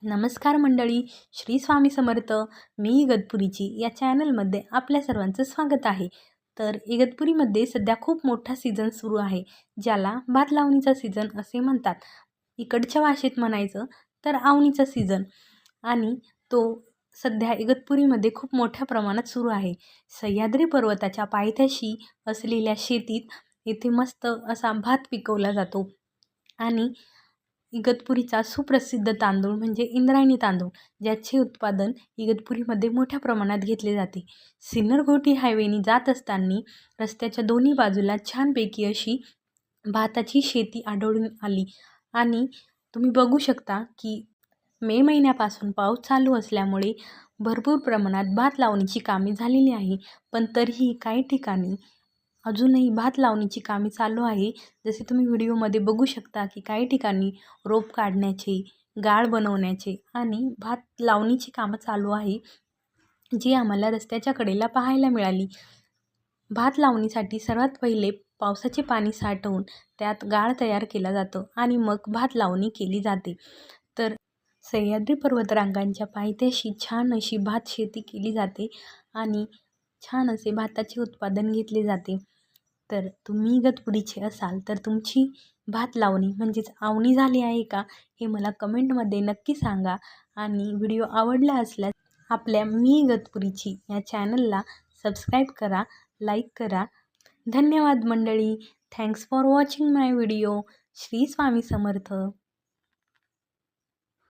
नमस्कार मंडळी, श्री स्वामी समर्थ. मी इगतपुरीची या चॅनलमध्ये आपल्या सर्वांचं स्वागत आहे. तर इगतपुरीमध्ये सध्या खूप मोठा सीझन सुरू आहे, ज्याला भात लावणीचा सीझन असे म्हणतात. इकडच्या भाषेत म्हणायचं तर आवणीचा सीझन. आणि तो सध्या इगतपुरीमध्ये खूप मोठ्या प्रमाणात सुरू आहे. सह्याद्री पर्वताच्या पायथ्याशी असलेल्या शेतीत येथे मस्त असा भात पिकवला जातो. आणि इगतपुरीचा सुप्रसिद्ध तांदूळ म्हणजे इंद्रायणी तांदूळ, ज्याचे उत्पादन इगतपुरीमध्ये मोठ्या प्रमाणात घेतले जाते. सिन्नर-घोटी हायवेने जात असताना रस्त्याच्या दोन्ही बाजूला छानपैकी अशी भाताची शेती आढळून आली. आणि तुम्ही बघू शकता की मे महिन्यापासून पाऊस चालू असल्यामुळे भरपूर प्रमाणात भात लावणीची कामे झालेली आहे. पण तरीही काही ठिकाणी अजूनही भात लावणीची कामे चालू आहे. जसे तुम्ही व्हिडिओमध्ये बघू शकता की काही ठिकाणी रोप काढण्याचे, गाळ बनवण्याचे आणि भात लावणीची कामं चालू आहे, जी आम्हाला रस्त्याच्या कडेला पाहायला मिळाली. भात लावणीसाठी सर्वात पहिले पावसाचे पाणी साठवून त्यात गाळ तयार केला जातो आणि मग भात लावणी केली जाते. तर सह्याद्री पर्वतरांगांच्या पायथ्याशी छान अशी भात शेती केली जाते आणि छान असे भाताचे उत्पादन घेतले जाते. तर तुम्ही इगतपुरीचे असाल तर तुमची भात लावणी म्हणजेच आवणी झाली आहे का, हे मला कमेंटमध्ये नक्की सांगा. आणि व्हिडिओ आवडला असल्यास आपल्या मी इगतपुरीची या चॅनलला सबस्क्राईब करा, लाईक करा. धन्यवाद मंडळी. Thanks for watching my video. Shri Swami Samarth.